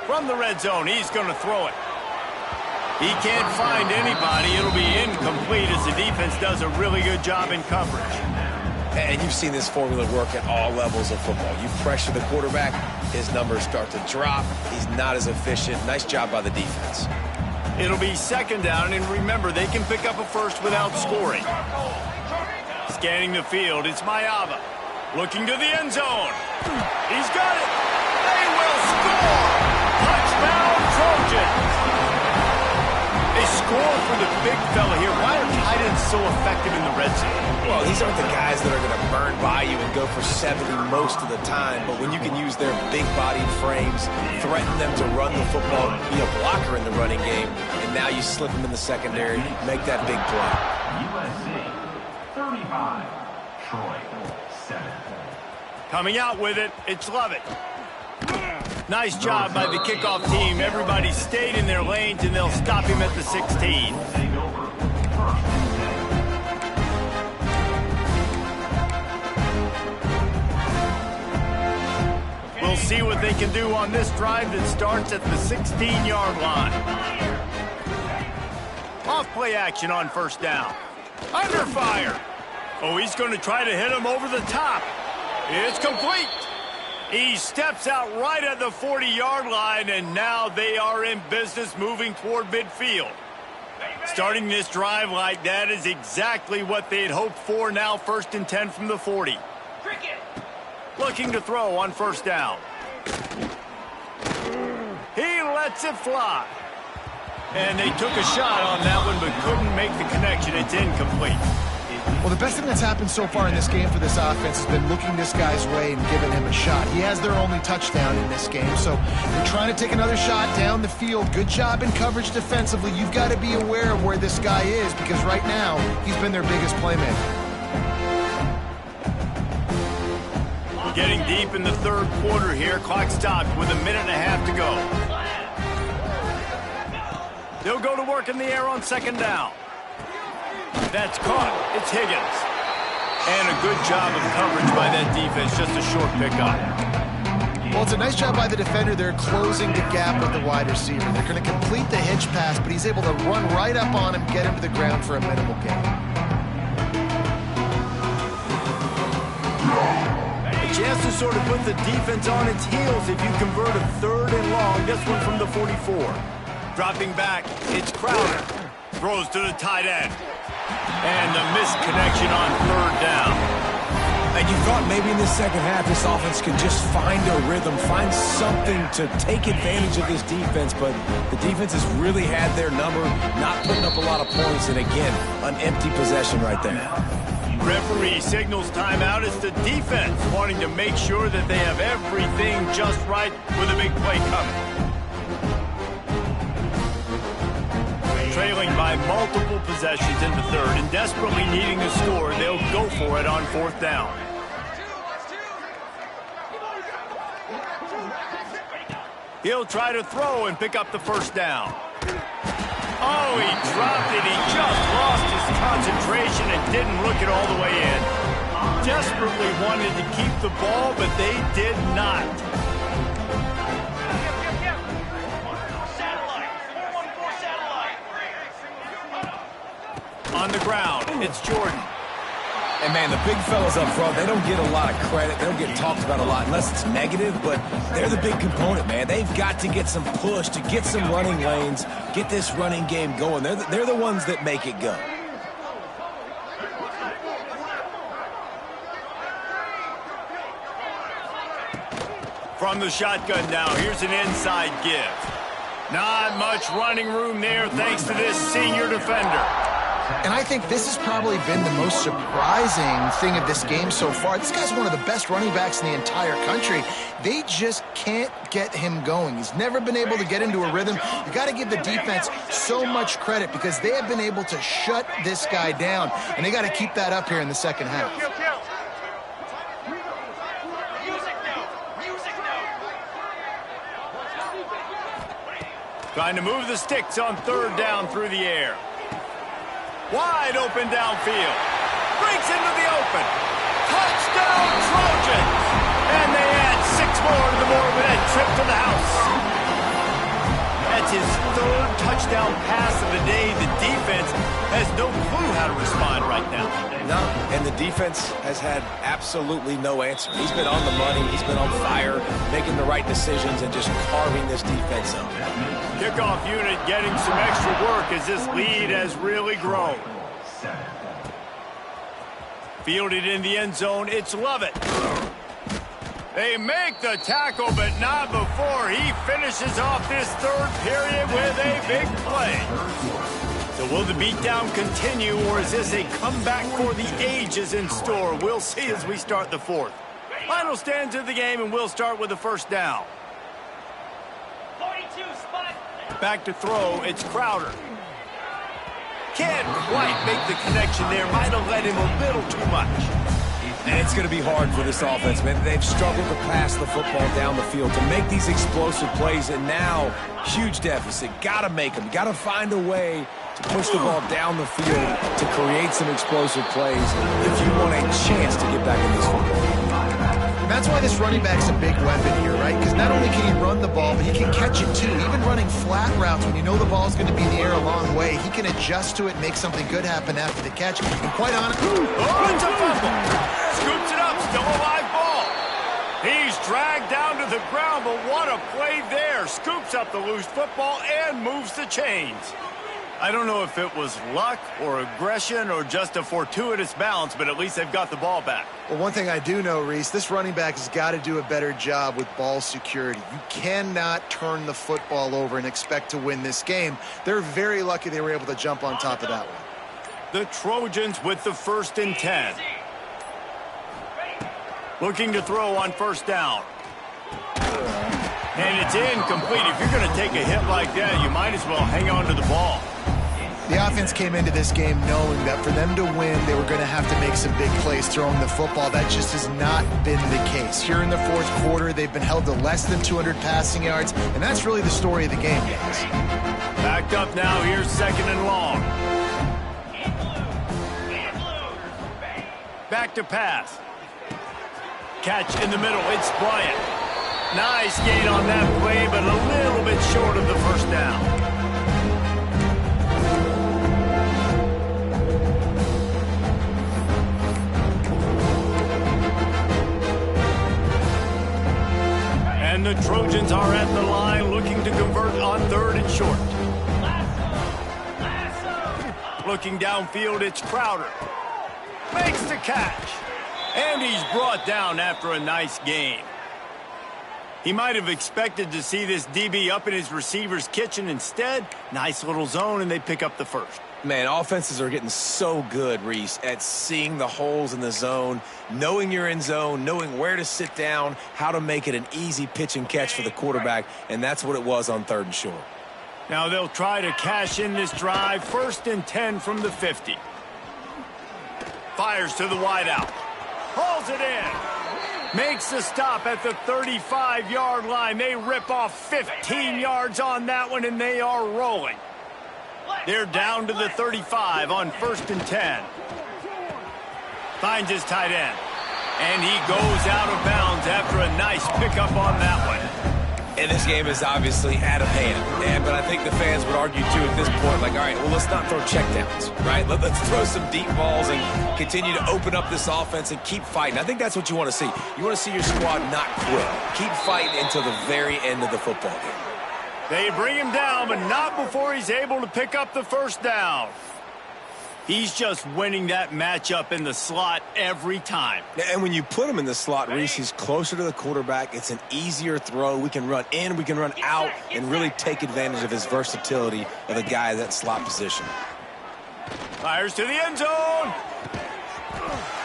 From the red zone, he's going to throw it. He can't find anybody. It'll be incomplete as the defense does a really good job in coverage. And you've seen this formula work at all levels of football. You pressure the quarterback, his numbers start to drop. He's not as efficient. Nice job by the defense. It'll be second down, and remember, they can pick up a first without scoring. Scanning the field, it's Mayava. Looking to the end zone. He's got it. They will score. Touchdown, Trojans. They score for the big fella here. Why are tight ends so effective in the red zone? Well, these aren't the guys that are going to burn by you and go for 70 most of the time, but when you can use their big-bodied frames, threaten them to run the football, be a blocker in the running game, and now you slip them in the secondary, make that big play. USC 35, Troy 7. Coming out with it, it's Lovett. Nice job by the kickoff team. Everybody stayed in their lanes, and they'll stop him at the 16. Take over. First and 10. We'll see what they can do on this drive that starts at the 16-yard line. Off play action on first down. Under fire. Oh, he's going to try to hit him over the top. It's complete. He steps out right at the 40-yard line, and now they are in business moving toward midfield. Starting this drive like that is exactly what they'd hoped for. Now first and 10 from the 40. Looking to throw on first down. He lets it fly. And they took a shot on that one but couldn't make the connection. It's incomplete. Well, the best thing that's happened so far in this game for this offense has been looking this guy's way and giving him a shot. He has their only touchdown in this game, so they're trying to take another shot down the field. Good job in coverage defensively. You've got to be aware of where this guy is because right now he's been their biggest playmaker. Getting deep in the third quarter here. Clock stopped with a minute and a half to go. They'll go to work in the air on second down. That's caught. It's Higgins. And a good job of coverage by that defense. Just a short pickup. Well, it's a nice job by the defender. They're closing the gap with the wide receiver. They're going to complete the hitch pass, but he's able to run right up on him, get him to the ground for a minimal gain. A chance to sort of put the defense on its heels if you convert a third and long. This one from the 44. Dropping back, it's Crowder. Throws to the tight end. And a missed connection on third down. And you thought maybe in this second half this offense could just find a rhythm, find something to take advantage of this defense, but the defense has really had their number, not putting up a lot of points, and again, an empty possession right there. Referee signals timeout. It's the defense wanting to make sure that they have everything just right with a big play coming. Trailing by multiple possessions in the third and desperately needing to score, they'll go for it on fourth down. He'll try to throw and pick up the first down. Oh, he dropped it. He just lost his concentration and didn't look it all the way in. Desperately wanted to keep the ball, but they did not. On the ground, it's Jordan. And, man, the big fellas up front, they don't get a lot of credit. They don't get talked about a lot unless it's negative, but they're the big component, man. They've got to get some push, to get some running lanes, get this running game going. They're the ones that make it go. From the shotgun now, here's an inside give. Not much running room there thanks to this senior defender. And I think this has probably been the most surprising thing of this game so far. This guy's one of the best running backs in the entire country. They just can't get him going. He's never been able to get into a rhythm. You got to give the defense so much credit because they have been able to shut this guy down, and they got to keep that up here in the second half. Trying to move the sticks on third down through the air. Wide open downfield. Breaks into the open. Touchdown Trojans! And they add 6 more to the Morbid trip to the house. That's his third touchdown pass of the day. The defense has no clue how to respond right now. No, and the defense has had absolutely no answer. He's been on the money. He's been on fire, making the right decisions and just carving this defense up. Kickoff unit getting some extra work as this lead has really grown. Fielded in the end zone, it's Lovett. They make the tackle, but not before he finishes off this third period with a big play. So will the beatdown continue, or is this a comeback for the ages in store? We'll see as we start the fourth. Final stands of the game, and we'll start with the first down. 42 spot. Back to throw, it's Crowder. Can't quite make the connection there. Might have let him a little too much. And it's going to be hard for this offense, man. They've struggled to pass the football down the field, to make these explosive plays, and now, huge deficit. Got to make them. Got to find a way to push the ball down the field to create some explosive plays if you want a chance to get back in this football. And that's why this running back's a big weapon here, right? Because not only can he run the ball, but he can catch it too. Even running flat routes when you know the ball's going to be in the air a long way, he can adjust to it, make something good happen after the catch. And quite honestly, It's a fumble. Scoops it up, still a live ball. He's dragged down to the ground, but what a play there. Scoops up the loose football and moves the chains. I don't know if it was luck or aggression or just a fortuitous bounce, but at least they've got the ball back. well, one thing I do know, Reese, this running back has got to do a better job with ball security. You cannot turn the football over and expect to win this game. They're very lucky they were able to jump on top of that one. The Trojans with the 1st and 10. Looking to throw on first down. And it's incomplete. If you're going to take a hit like that, you might as well hang on to the ball. The offense came into this game knowing that for them to win, they were going to have to make some big plays throwing the football. That just has not been the case. Here in the fourth quarter, they've been held to less than 200 passing yards, and that's really the story of the game, guys. Backed up now. Here's 2nd and long. Back to pass. Catch in the middle. It's Bryant. Nice gain on that play, but a little bit short of the first down. And the Trojans are at the line looking to convert on 3rd and short. Looking downfield, it's Crowder. Makes the catch. And he's brought down after a nice gain. He might have expected to see this DB up in his receiver's kitchen. Instead, nice little zone, and they pick up the first. Man, offenses are getting so good, Reese, at seeing the holes in the zone, knowing you're in zone, knowing where to sit down, how to make it an easy pitch and catch for the quarterback, and that's what it was on 3rd and short. Now they'll try to cash in this drive. 1st and 10 from the 50. Fires to the wideout. Hauls it in. Makes the stop at the 35-yard line. They rip off 15 yards on that one, and they are rolling. They're down to the 35 on 1st and 10. Finds his tight end. And he goes out of bounds after a nice pickup on that one. And this game is obviously out of hand. But I think the fans would argue, too, at this point, like, all right, well, let's not throw checkdowns, right? Let's throw some deep balls and continue to open up this offense and keep fighting. I think that's what you want to see. You want to see your squad not quit. Keep fighting until the very end of the football game. They bring him down, but not before he's able to pick up the first down. He's just winning that matchup in the slot every time. And when you put him in the slot, Reese, he's closer to the quarterback. It's an easier throw. We can run in, we can run out, and really take advantage of his versatility of the guy at that slot position. Fires to the end zone.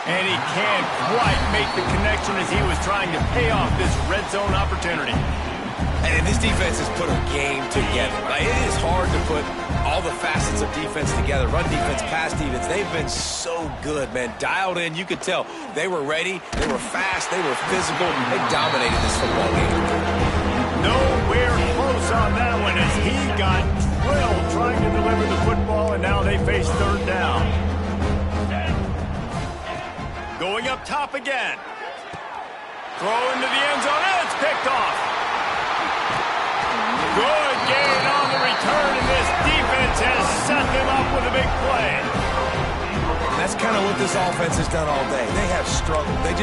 And he can't quite make the connection as he was trying to pay off this red zone opportunity. And this defense has put a game together. Like, it is hard to put all the facets of defense together. Run defense, pass defense. They've been so good, man. Dialed in. You could tell they were ready. They were fast. They were physical. They dominated this football game. Nowhere close on that one as he got drilled trying to deliver the football, and now they face 3rd down. Going up top again. Throw into the end zone, and it's picked off. Good gain on the return, and this that's kind of what this offense has done all day. They have struggled. They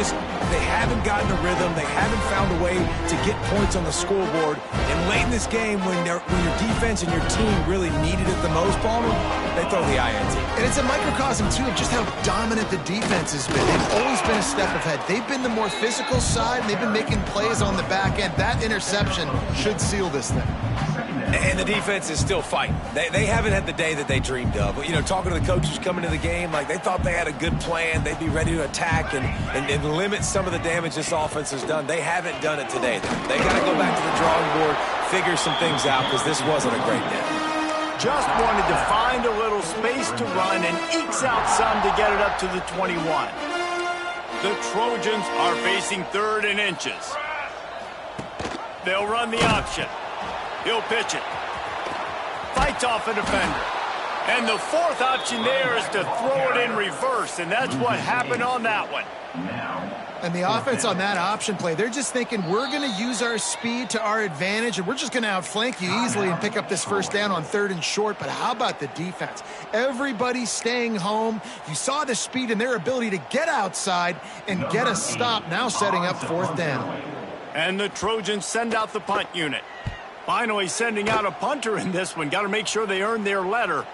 haven't gotten a rhythm. They haven't found a way to get points on the scoreboard. And late in this game, when your defense and your team really needed it the most, Palmer, they throw the INT. And it's a microcosm, too, of just how dominant the defense has been. They've always been a step ahead. They've been the more physical side, and they've been making plays on the back end. That interception should seal this thing. And the defense is still fighting. They haven't had the day that they dreamed of. You know, talking to the coaches coming to the game, like they thought they had a good plan. They'd be ready to attack and limit some of the damage this offense has done. They haven't done it today. They got to go back to the drawing board, figure some things out, because this wasn't a great day. Just wanted to find a little space to run and ekes out some to get it up to the 21. The Trojans are facing 3rd and inches. They'll run the option. He'll pitch it. Fights off a defender. And the 4th option there is to throw it in reverse, and that's what happened on that one. And the offense on that option play, they're just thinking we're going to use our speed to our advantage, and we're just going to outflank you easily and pick up this first down on 3rd and short. But how about the defense? Everybody's staying home. You saw the speed and their ability to get outside and get a stop, now setting up 4th down. And the Trojans send out the punt unit. Finally sending out a punter in this one. Got to make sure they earn their letter.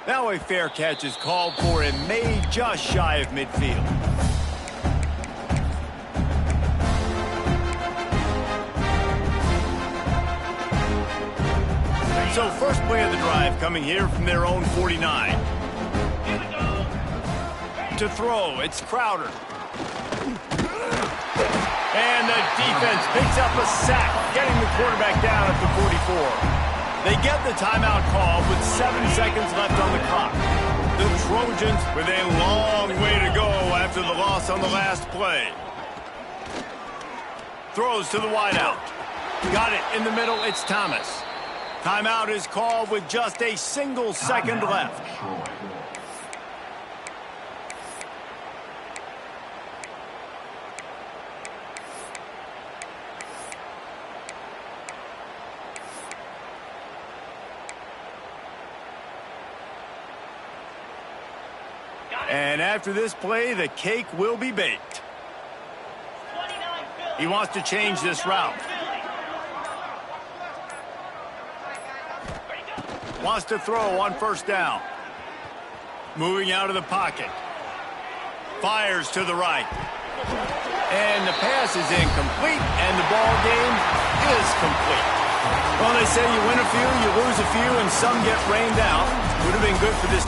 Now a fair catch is called for and made just shy of midfield. So first play of the drive coming here from their own 49. To throw, it's Crowder. And the defense picks up a sack, getting the quarterback down at the 44. They get the timeout call with 7 seconds left on the clock. The Trojans with a long way to go after the loss on the last play. Throws to the wideout. Got it in the middle, it's Thomas. Timeout is called with just a single second left. And after this play, the cake will be baked. He wants to change this route. Wants to throw on 1st down. Moving out of the pocket. Fires to the right. And the pass is incomplete, and the ball game is complete. Well, they say you win a few, you lose a few, and some get rained out. Would have been good for this